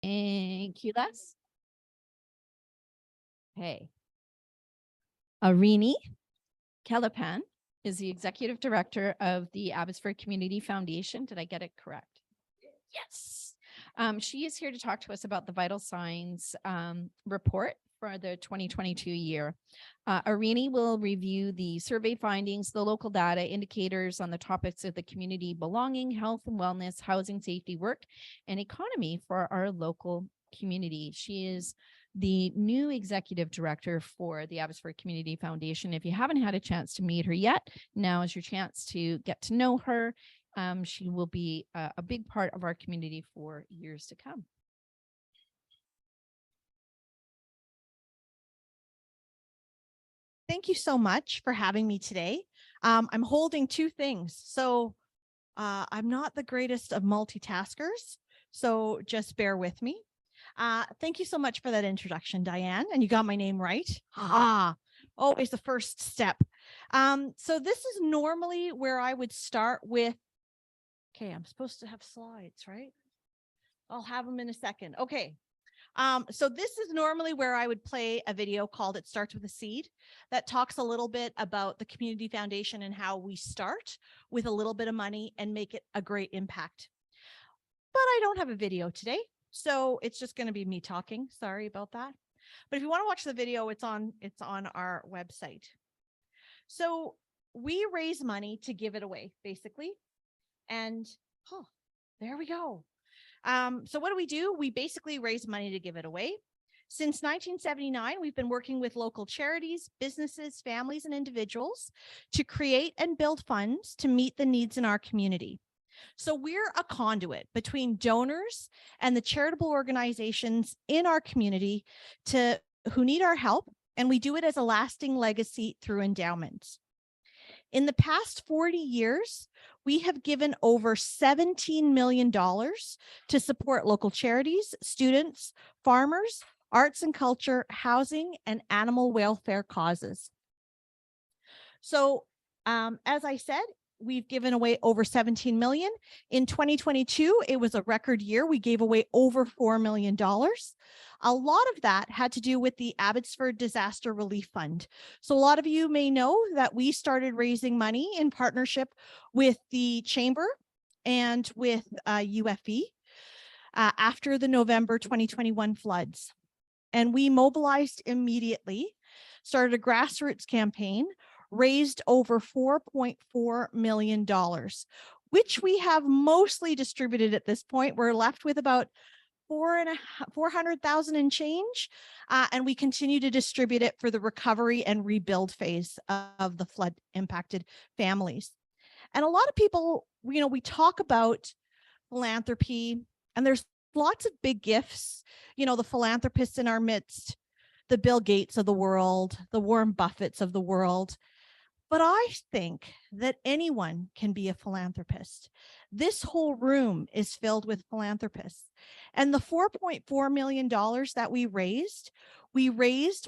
Thank you, Les. Okay. Areni Kelleppan is the executive director of the Abbotsford Community Foundation. Did I get it correct? Yes. She is here to talk to us about the vital signs report for the 2022 year. Areni will review the survey findings, the local data indicators on the topics of the community belonging, health and wellness, housing, safety, work, and economy for our local community. She is the new executive director for the Abbotsford Community Foundation. If you haven't had a chance to meet her yet, now is your chance to get to know her. She will be a big part of our community for years to come. Thank you so much for having me today. I'm holding two things. So I'm not the greatest of multitaskers, so just bear with me. Thank you so much for that introduction, Diane. And you got my name right. Always the first step. So this is normally where I would start with, okay, I'm supposed to have slides, right? I'll have them in a second. Okay. So this is normally where I would play a video called It Starts with a Seed that talks a little bit about the Community Foundation and how we start with a little bit of money and make it a great impact. But I don't have a video today, so it's just going to be me talking. Sorry about that. But if you want to watch the video, it's on our website. So we raise money to give it away, basically. And there we go. So what do? We basically raise money to give it away. Since 1979, we've been working with local charities, businesses, families, and individuals to create and build funds to meet the needs in our community. So we're a conduit between donors and the charitable organizations in our community who need our help, and we do it as a lasting legacy through endowments. In the past 40 years, we have given over $17 million to support local charities, students, farmers, arts and culture, housing, and animal welfare causes. So, as I said, we've given away over 17 million. In 2022, it was a record year. We gave away over $4 million. A lot of that had to do with the Abbotsford Disaster Relief Fund. So a lot of you may know that we started raising money in partnership with the Chamber and with UFE after the November 2021 floods. And we mobilized immediately, started a grassroots campaign, raised over $4.4 million, which we have mostly distributed at this point. We're left with about 400,000 and change, and we continue to distribute it for the recovery and rebuild phase of the flood impacted families. And a lot of people, we talk about philanthropy, and there's lots of big gifts, the philanthropists in our midst, the Bill Gates of the world, the Warren Buffetts of the world. But I think that anyone can be a philanthropist. This whole room is filled with philanthropists. And the $4.4 million that we raised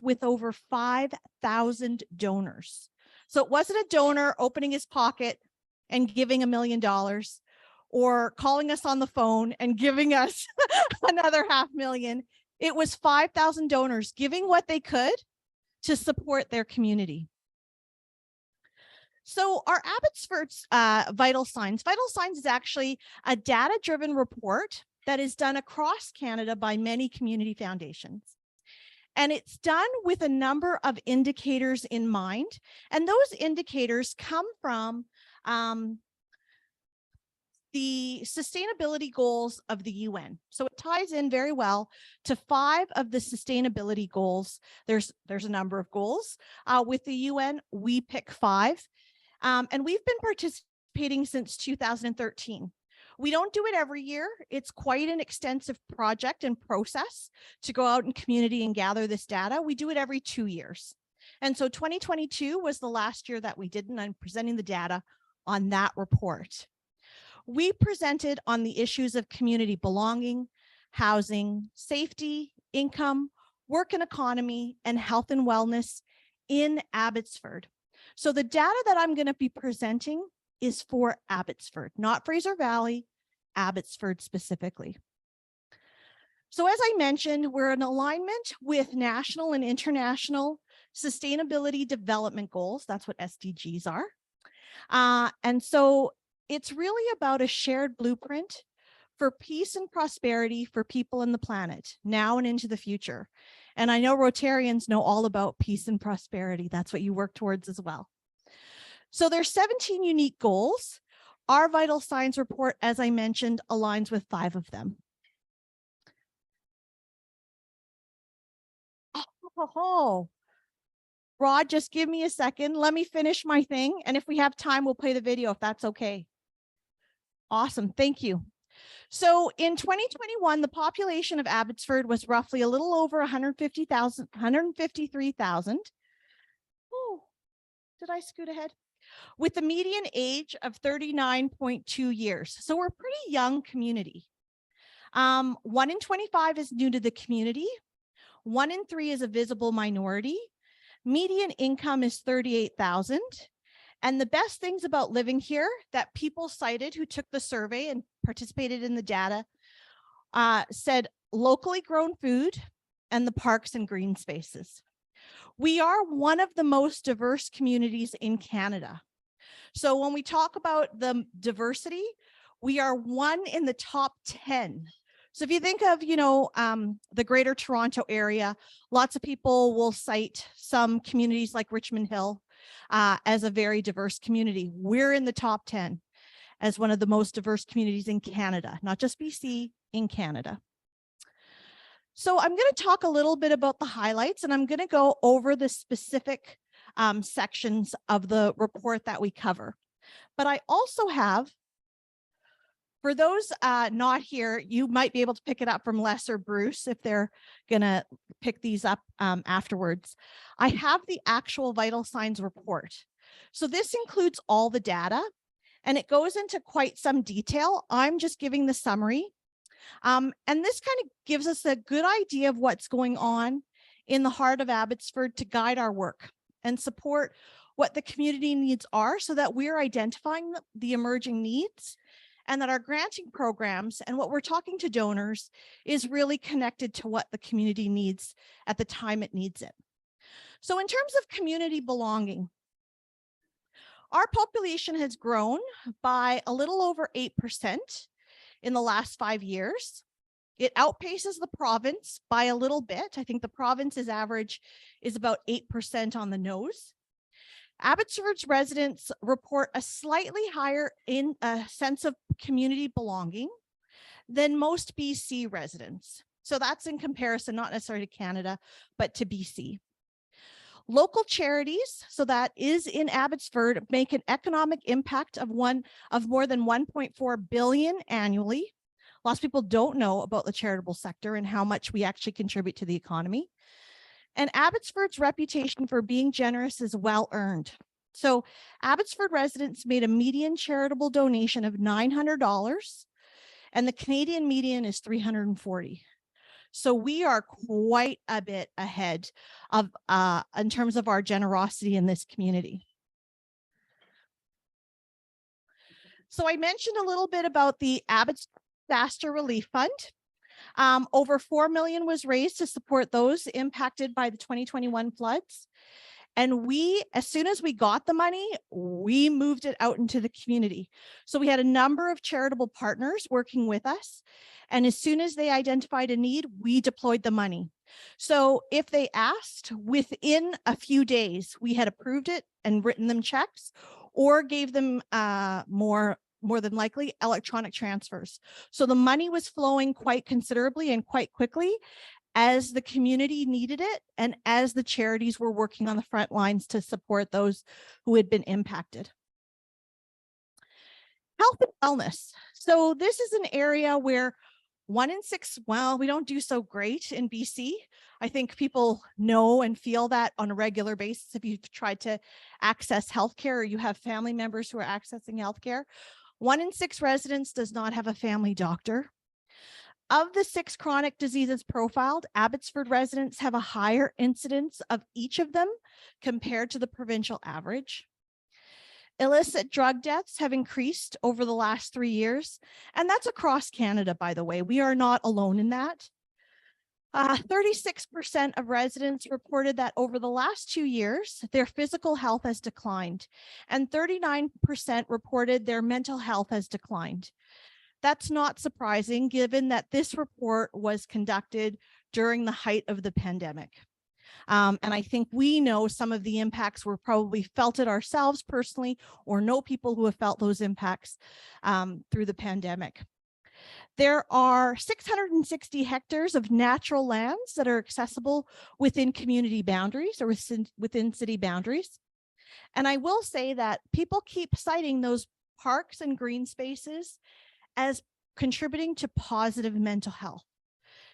with over 5,000 donors. So it wasn't a donor opening his pocket and giving $1 million or calling us on the phone and giving us another $500,000. It was 5,000 donors giving what they could to support their community. So our Abbotsford's Vital Signs is actually a data-driven report that is done across Canada by many community foundations. And it's done with a number of indicators in mind. And those indicators come from the sustainability goals of the UN. So it ties in very well to 5 of the sustainability goals. There's a number of goals. With the UN, we pick 5. And we've been participating since 2013. We don't do it every year. It's quite an extensive project and process to go out in community and gather this data. We do it every 2 years. And so 2022 was the last year that we did, and I'm presenting the data on that report. We presented on the issues of community belonging, housing, safety, income, work and economy, and health and wellness in Abbotsford. So the data that I'm going to be presenting is for Abbotsford, not Fraser Valley, Abbotsford specifically. So as I mentioned, we're in alignment with national and international sustainability development goals. That's what SDGs are. And so it's really about a shared blueprint for peace and prosperity for people and the planet now and into the future. And I know Rotarians know all about peace and prosperity. That's what you work towards as well. So there's 17 unique goals. Our vital signs report, as I mentioned, aligns with 5 of them. Oh, Rod, just give me a second. Let me finish my thing. And if we have time, we'll play the video if that's okay. Awesome. Thank you. So in 2021, the population of Abbotsford was roughly a little over 150,000, 153,000. Oh, did I scoot ahead? With the median age of 39.2 years. So we're a pretty young community. 1 in 25 is new to the community. 1 in 3 is a visible minority. Median income is 38,000. And the best things about living here that people cited who took the survey and participated in the data said locally grown food and the parks and green spaces. We are one of the most diverse communities in Canada. So when we talk about the diversity, we are 1 in the top 10. So if you think of, the Greater Toronto area, lots of people will cite some communities like Richmond Hill as a very diverse community. We're in the top 10 as one of the most diverse communities in Canada, not just BC, in Canada. So I'm going to talk a little bit about the highlights, and I'm going to go over the specific sections of the report that we cover. But I also have, for those not here, you might be able to pick it up from Les or Bruce if they're going to pick these up afterwards. I have the actual vital signs report. So this includes all the data, and it goes into quite some detail. I'm just giving the summary. And this kind of gives us a good idea of what's going on in the heart of Abbotsford to guide our work and support what the community needs are so that we're identifying the emerging needs, and that our granting programs and what we're talking to donors is really connected to what the community needs at the time it needs it. So in terms of community belonging, our population has grown by a little over 8% in the last 5 years. It outpaces the province by a little bit. I think the province's average is about 8% on the nose. Abbotsford's residents report a slightly higher sense of community belonging than most BC residents. So that's in comparison, not necessarily to Canada, but to BC. Local charities, so that is in Abbotsford, make an economic impact of more than 1.4 billion annually. Lots of people don't know about the charitable sector and how much we actually contribute to the economy. And Abbotsford's reputation for being generous is well earned. So Abbotsford residents made a median charitable donation of $900, and the Canadian median is $340. So we are quite a bit ahead of in terms of our generosity in this community. So I mentioned a little bit about the Abbotsford Disaster Relief Fund. Over $4 million was raised to support those impacted by the 2021 floods. And we, as soon as we got the money, we moved it out into the community. So we had a number of charitable partners working with us. And as soon as they identified a need, we deployed the money. So if they asked, within a few days, we had approved it and written them checks or gave them more than likely electronic transfers. So the money was flowing quite considerably and quite quickly as the community needed it and as the charities were working on the front lines to support those who had been impacted. Health and wellness. So this is an area where 1 in 6, well, we don't do so great in BC. I think people know and feel that on a regular basis if you've tried to access healthcare or you have family members who are accessing healthcare. 1 in 6 residents does not have a family doctor. Of the 6 chronic diseases profiled, Abbotsford residents have a higher incidence of each of them compared to the provincial average. Illicit drug deaths have increased over the last 3 years, and that's across Canada, by the way. We are not alone in that. 36% of residents reported that over the last 2 years, their physical health has declined, and 39% reported their mental health has declined. That's not surprising, given that this report was conducted during the height of the pandemic. And I think we know some of the impacts. We're probably felt it ourselves personally, or know people who have felt those impacts through the pandemic. There are 660 hectares of natural lands that are accessible within community boundaries or within city boundaries. And I will say that people keep citing those parks and green spaces as contributing to positive mental health.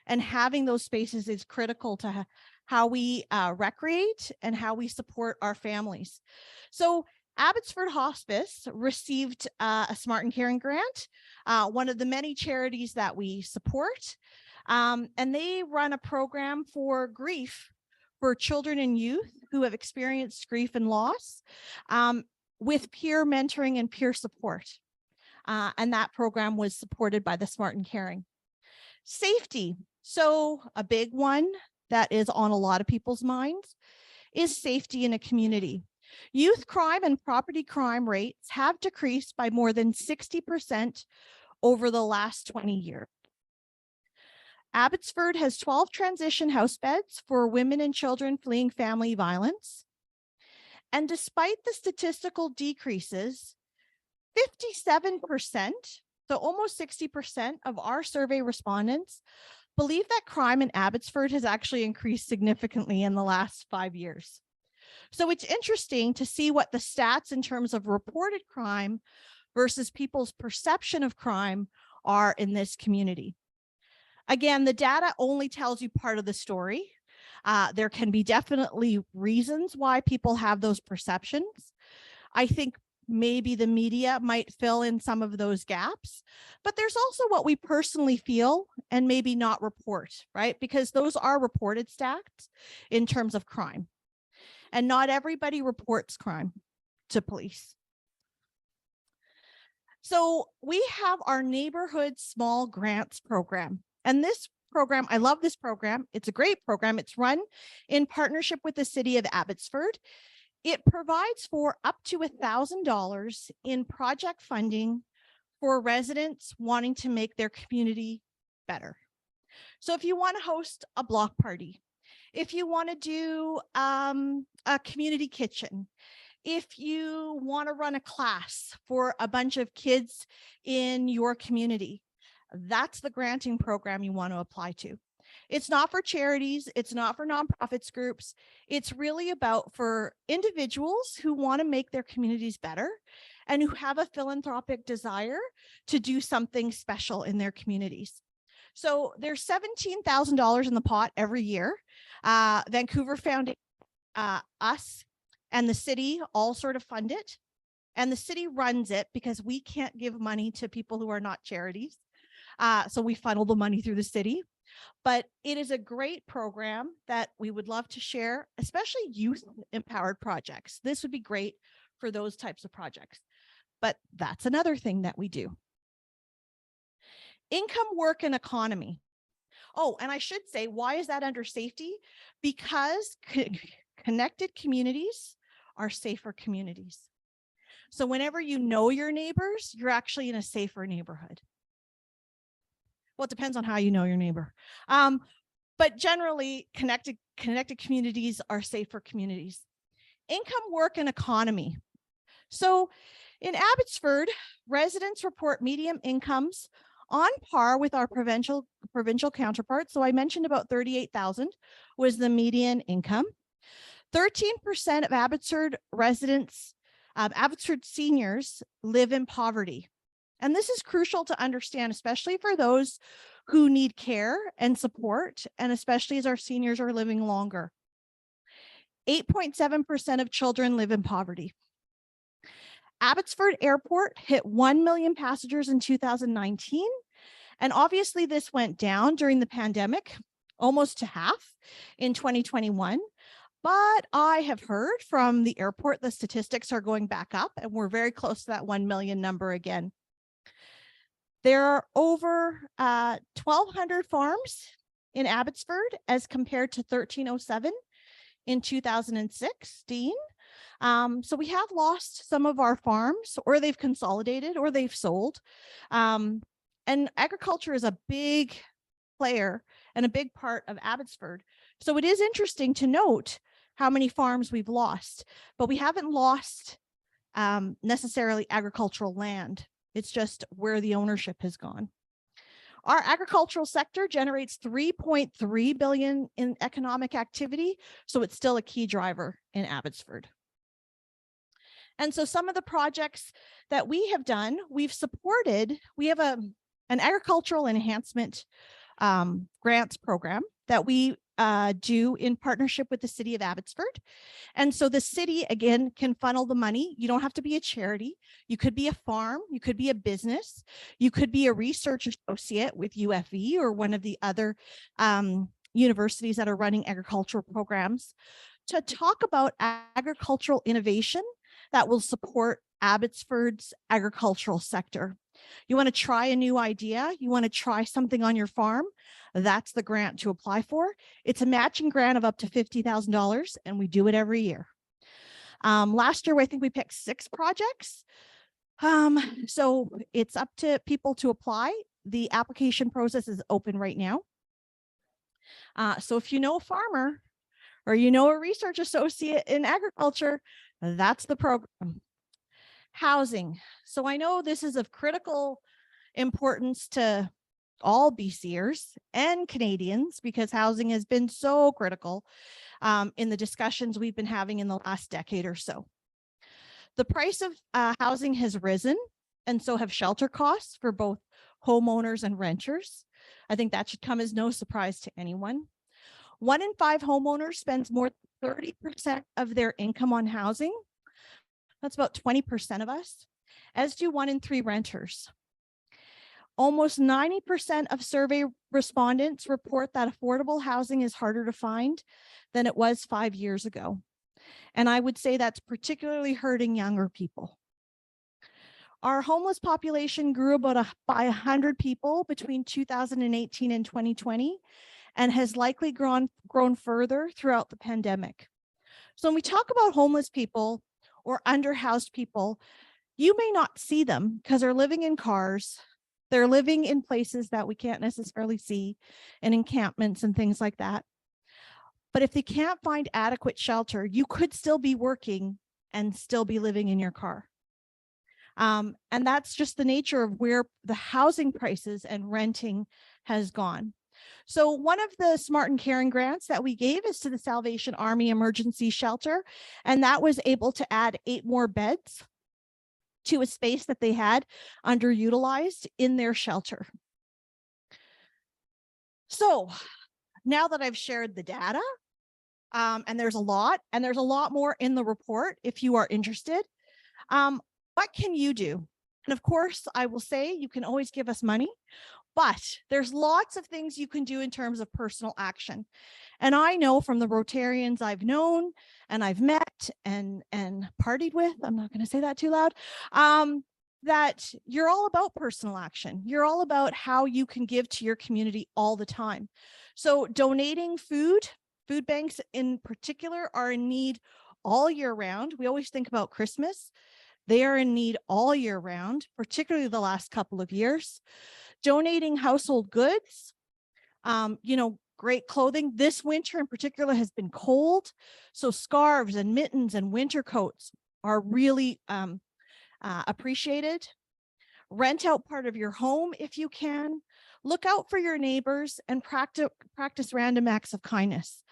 And having those spaces is critical to how we recreate and how we support our families. So Abbotsford Hospice received a Smart and Caring grant, one of the many charities that we support. And they run a program for grief for children and youth who have experienced grief and loss with peer mentoring and peer support. And that program was supported by the Smart and Caring. Safety. So a big one that is on a lot of people's minds is safety in a community. Youth crime and property crime rates have decreased by more than 60% over the last 20 years. Abbotsford has 12 transition house beds for women and children fleeing family violence. And despite the statistical decreases, 57%, so almost 60% of our survey respondents believe that crime in Abbotsford has actually increased significantly in the last 5 years. So it's interesting to see what the stats in terms of reported crime versus people's perception of crime are in this community. Again, the data only tells you part of the story. There can be definitely reasons why people have those perceptions. I think maybe the media might fill in some of those gaps, but there's also what we personally feel and maybe not report, right? Because those are reported stats in terms of crime. And not everybody reports crime to police. So we have our neighborhood small grants program. And this program, I love this program. It's a great program. It's run in partnership with the city of Abbotsford. It provides for up to $1,000 in project funding for residents wanting to make their community better. So if you want to host a block party, if you want to do a community kitchen, if you want to run a class for a bunch of kids in your community, that's the granting program you want to apply to. It's not for charities. It's not for nonprofits groups. It's really about for individuals who want to make their communities better and who have a philanthropic desire to do something special in their communities. So there's $17,000 in the pot every year. Vancouver Foundation, us and the city all sort of fund it. And the city runs it because we can't give money to people who are not charities. So we funnel the money through the city. But it is a great program that we would love to share, especially youth empowered projects. This would be great for those types of projects. But that's another thing that we do. Income, work, and economy. Oh, and I should say, why is that under safety? Because connected communities are safer communities. So whenever you know your neighbors, you're actually in a safer neighborhood. Well, it depends on how you know your neighbor. But generally, connected communities are safer communities. Income, work, and economy. So in Abbotsford, residents report median incomes on par with our provincial counterparts. So I mentioned about 38,000 was the median income. 13% of Abbotsford residents, Abbotsford seniors live in poverty. And this is crucial to understand, especially for those who need care and support, and especially as our seniors are living longer. 8.7% of children live in poverty. Abbotsford Airport hit 1 million passengers in 2019. And obviously this went down during the pandemic, almost to half in 2021. But I have heard from the airport, the statistics are going back up and we're very close to that 1 million number again. There are over 1,200 farms in Abbotsford as compared to 1307 in 2016. So we have lost some of our farms, or they've consolidated, or they've sold. And agriculture is a big player and a big part of Abbotsford. So it is interesting to note how many farms we've lost, but we haven't lost necessarily agricultural land. It's just where the ownership has gone. Our agricultural sector generates 3.3 billion in economic activity, so it's still a key driver in Abbotsford. And so some of the projects that we have done, we have an agricultural enhancement grants program that we do in partnership with the city of Abbotsford. And so the city, again, can funnel the money. You don't have to be a charity. You could be a farm. You could be a business. You could be a research associate with UFE or one of the other universities that are running agricultural programs to talk about agricultural innovation that will support Abbotsford's agricultural sector. You want to try a new idea, you want to try something on your farm, that's the grant to apply for. It's a matching grant of up to $50,000, and we do it every year. Last year, I think we picked 6 projects. So it's up to people to apply. The application process is open right now. So if you know a farmer or you know a research associate in agriculture, that's the program. Housing. So I know this is of critical importance to all BCers and Canadians because housing has been so critical in the discussions we've been having in the last decade or so. The price of housing has risen, and so have shelter costs for both homeowners and renters. I think that should come as no surprise to anyone. 1 in 5 homeowners spends more than 30% of their income on housing. That's about 20% of us, as do 1 in 3 renters. Almost 90% of survey respondents report that affordable housing is harder to find than it was 5 years ago. And I would say that's particularly hurting younger people. Our homeless population grew by 100 people between 2018 and 2020, and has likely grown further throughout the pandemic. So when we talk about homeless people or underhoused people, you may not see them because they're living in cars. They're living in places that we can't necessarily see, and encampments and things like that. But if they can't find adequate shelter, you could still be working and still be living in your car. And that's just the nature of where the housing prices and renting has gone. So one of the Smart and Caring grants that we gave is to the Salvation Army Emergency Shelter, and that was able to add 8 more beds to a space that they had underutilized in their shelter. So now that I've shared the data, and there's a lot more in the report if you are interested, what can you do? And of course, I will say you can always give us money, but there's lots of things you can do in terms of personal action. And I know from the Rotarians I've known and I've met and partied with, I'm not going to say that too loud, that you're all about personal action. You're all about how you can give to your community all the time. So donating food banks in particular are in need all year round. We always think about Christmas. They are in need all year round, particularly the last couple of years. Donating household goods, great clothing. This winter in particular has been cold, so scarves and mittens and winter coats are really appreciated. Rent out part of your home if you can. Look out for your neighbors and practice random acts of kindness.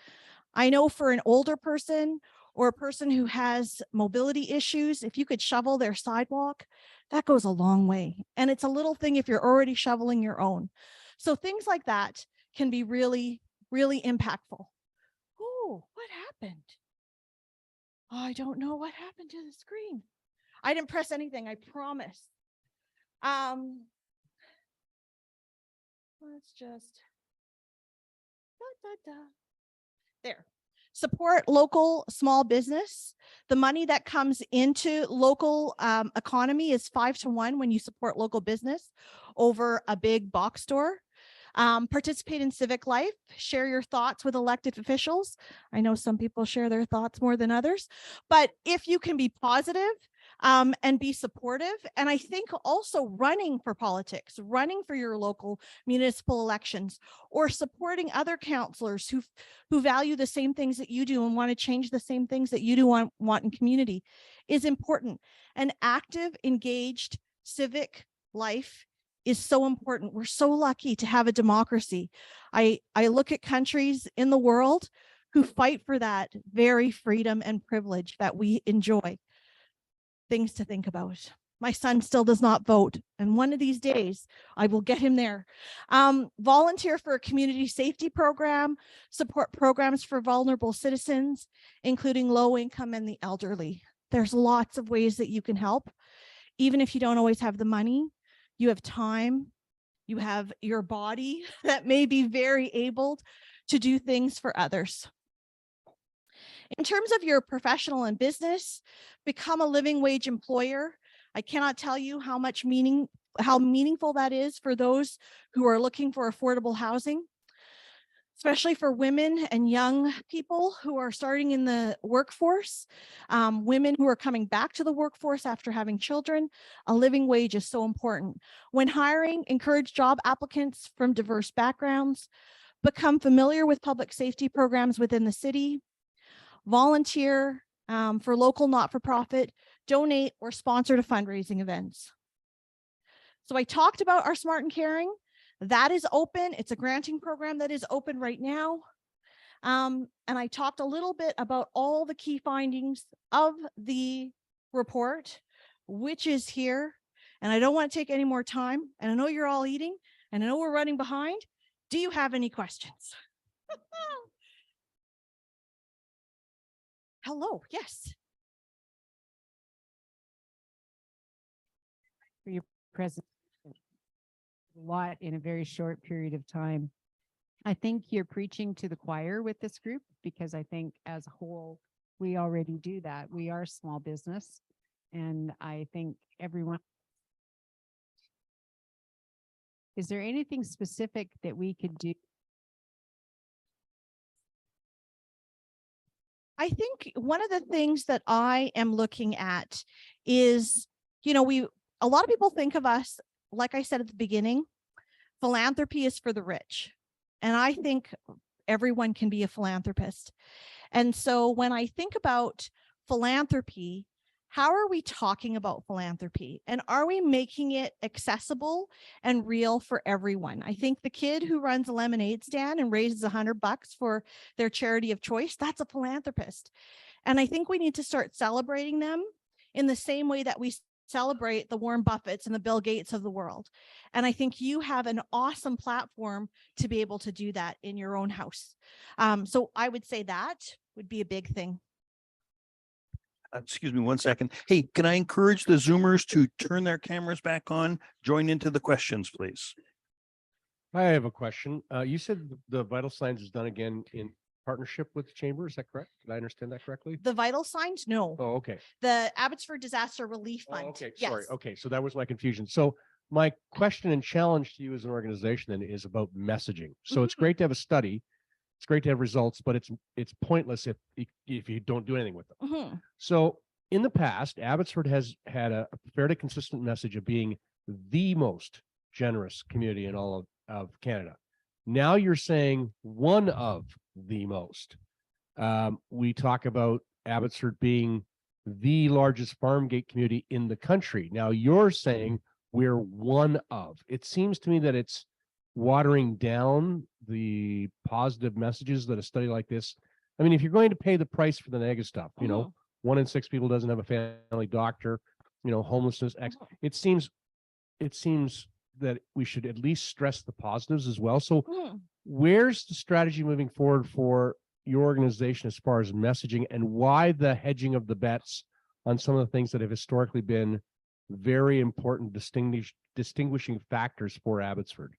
I know for an older person or a person who has mobility issues, if you could shovel their sidewalk, that goes a long way. And it's a little thing if you're already shoveling your own. So things like that can be really, really impactful. Oh, what happened? Oh, I don't know what happened to the screen. I didn't press anything, I promise. Let's just, there. Support local small business. The money that comes into local economy is 5 to 1 when you support local business over a big box store. Participate in civic life, share your thoughts with elected officials. I know some people share their thoughts more than others, but if you can be positive and be supportive, and I think also running for politics, running for your local municipal elections, or supporting other councillors who value the same things that you do and want to change the same things that you do want in community is important. An active, engaged civic life is so important. We're so lucky to have a democracy. I look at countries in the world who fight for that very freedom and privilege that we enjoy. Things to think about. My son still does not vote, and one of these days I will get him there. Volunteer for a community safety program, support programs for vulnerable citizens, including low income and the elderly. There's lots of ways that you can help. Even if you don't always have the money, you have time, you have your body that may be very able to do things for others. In terms of your professional and business, become a living wage employer. I cannot tell you how meaningful that is for those who are looking for affordable housing, especially for women and young people who are starting in the workforce, women who are coming back to the workforce after having children. A living wage is so important. When hiring, encourage job applicants from diverse backgrounds, become familiar with public safety programs within the city, volunteer for local not-for-profit, donate or sponsor to fundraising events. So I talked about our Smart and Caring. That is open. It's a granting program that is open right now. And I talked a little bit about all the key findings of the report, which is here. And I don't want to take any more time. And I know you're all eating, and I know we're running behind. Do you have any questions? Hello, yes. For your presentation, a lot in a very short period of time. I think you're preaching to the choir with this group, because I think as a whole, we already do that. We are small business, and I think everyone. Is there anything specific that we could do? I think one of the things that I am looking at is, a lot of people think of us, like I said at the beginning, philanthropy is for the rich. And I think everyone can be a philanthropist. And so when I think about philanthropy, how are we talking about philanthropy? And are we making it accessible and real for everyone? I think the kid who runs a lemonade stand and raises $100 for their charity of choice, that's a philanthropist. And I think we need to start celebrating them in the same way that we celebrate the Warren Buffetts and the Bill Gates of the world. And I think you have an awesome platform to be able to do that in your own house. So I would say that would be a big thing. Excuse me 1 second. Hey, can I encourage the Zoomers to turn their cameras back on? Join into the questions, please. I have a question. You said the Vital Signs is done again in partnership with the Chamber. Is that correct? Did I understand that correctly? The Vital Signs? No. Oh, okay. The Abbotsford Disaster Relief Oh, Fund. okay. Yes. Sorry. Okay. So that was my confusion. So my question and challenge to you as an organization then is about messaging. So it's great to have a study. It's great to have results, but it's pointless if you don't do anything with them. Mhm. So in the past, Abbotsford has had a fairly consistent message of being the most generous community in all of Canada. Now you're saying one of the most. We talk about Abbotsford being the largest farm gate community in the country. Now you're saying we're one of. It seems to me that it's watering down the positive messages that a study like this. I mean, if you're going to pay the price for the negative stuff, 1 in 6 people doesn't have a family doctor, homelessness. It seems that we should at least stress the positives as well. So where's the strategy moving forward for your organization as far as messaging, and why the hedging of the bets on some of the things that have historically been very important distinguishing factors for Abbotsford?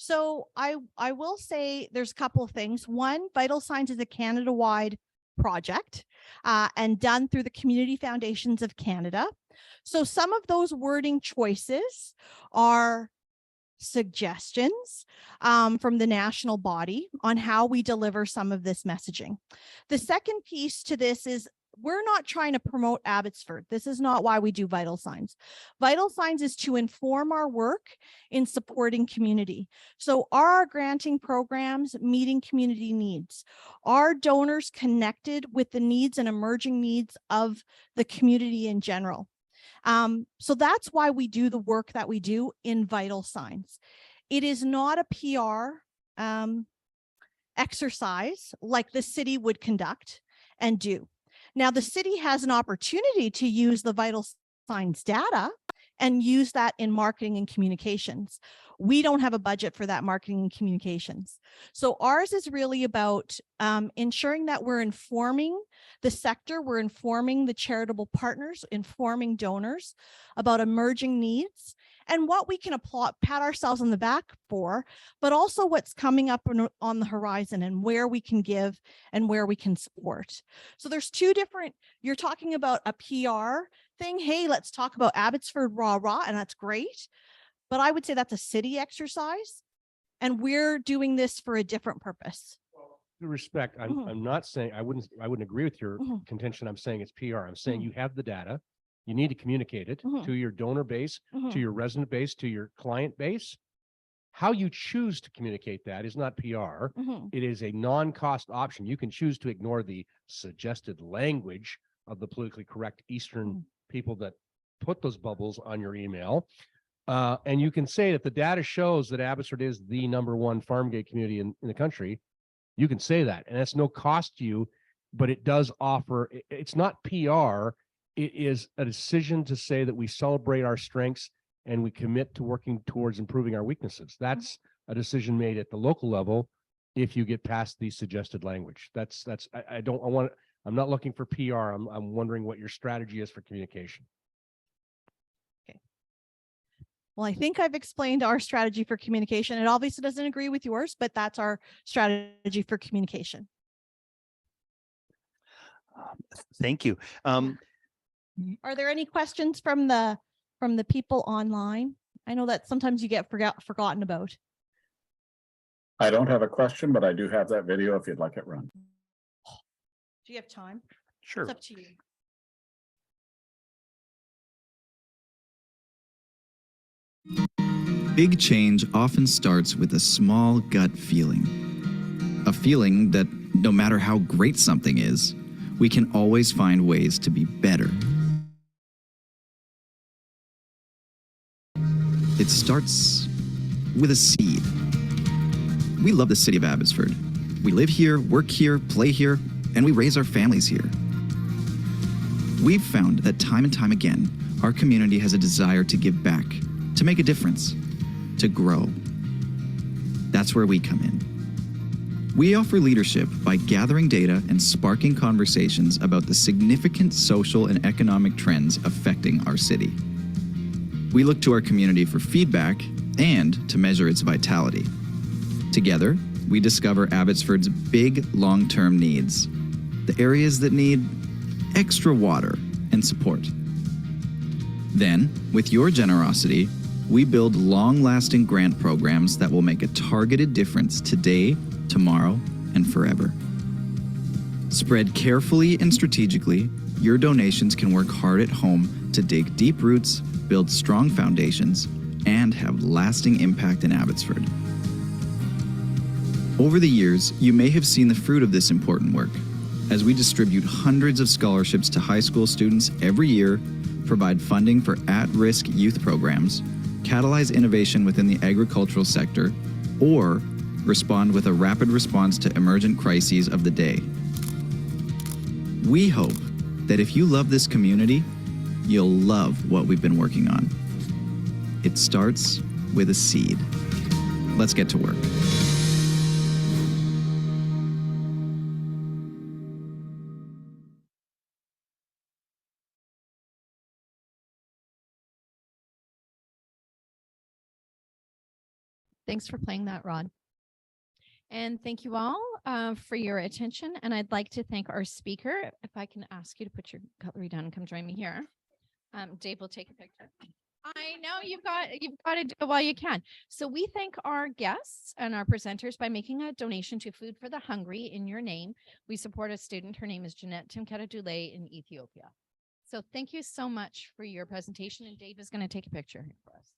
So I will say there's a couple of things. One, Vital Signs is a Canada-wide project and done through the Community Foundations of Canada. So some of those wording choices are suggestions from the national body on how we deliver some of this messaging. The second piece to this is we're not trying to promote Abbotsford. This is not why we do Vital Signs. Vital Signs is to inform our work in supporting community. So are our granting programs meeting community needs? Are donors connected with the needs and emerging needs of the community in general? So that's why we do the work that we do in Vital Signs. It is not a PR exercise like the city would conduct and do. Now, the city has an opportunity to use the Vital Signs data and use that in marketing and communications. We don't have a budget for that marketing and communications. So ours is really about ensuring that we're informing the sector, we're informing the charitable partners, informing donors about emerging needs and what we can pat ourselves on the back for, but also what's coming up on the horizon and where we can give and where we can support. So there's two different, you're talking about a PR thing. Hey, let's talk about Abbotsford rah, and that's great. But I would say that's a city exercise and we're doing this for a different purpose. With respect, I'm not saying, I wouldn't agree with your contention. I'm saying it's PR. I'm saying you have the data. You need to communicate it to your donor base, to your resident base, to your client base. How you choose to communicate that is not PR. It is a non-cost option. You can choose to ignore the suggested language of the politically correct Eastern people that put those bubbles on your email. And you can say that the data shows that Abbotsford is the #1 farm gate community in the country. You can say that, and that's no cost to you, but it does offer, it's not PR. It is a decision to say that we celebrate our strengths and we commit to working towards improving our weaknesses. That's a decision made at the local level. If you get past the suggested language, I'm not looking for PR. I'm wondering what your strategy is for communication. Okay. Well, I think I've explained our strategy for communication. It obviously doesn't agree with yours, but that's our strategy for communication. Thank you. Are there any questions from the people online? I know that sometimes you get forgotten about. I don't have a question, but I do have that video if you'd like it run. Do you have time? Sure. It's up to you. Big change often starts with a small gut feeling. A feeling that no matter how great something is, we can always find ways to be better. It starts with a seed. We love the city of Abbotsford. We live here, work here, play here, and we raise our families here. We've found that time and time again, our community has a desire to give back, to make a difference, to grow. That's where we come in. We offer leadership by gathering data and sparking conversations about the significant social and economic trends affecting our city. We look to our community for feedback and to measure its vitality. Together, we discover Abbotsford's big long-term needs, the areas that need extra water and support. Then, with your generosity, we build long-lasting grant programs that will make a targeted difference today, tomorrow, and forever. Spread carefully and strategically, your donations can work hard at home to dig deep roots, build strong foundations, and have lasting impact in Abbotsford. Over the years, you may have seen the fruit of this important work, as we distribute hundreds of scholarships to high school students every year, provide funding for at-risk youth programs, catalyze innovation within the agricultural sector, or respond with a rapid response to emergent crises of the day. We hope that if you love this community, you'll love what we've been working on. It starts with a seed. Let's get to work. Thanks for playing that, Rod. And thank you all for your attention. And I'd like to thank our speaker. If I can ask you to put your cutlery down and come join me here. Dave will take a picture. I know you've got to do it while you can. So we thank our guests and our presenters by making a donation to Food for the Hungry in your name. We support a student. Her name is Jeanette Timketa-Dule in Ethiopia. So thank you so much for your presentation. And Dave is going to take a picture here for us.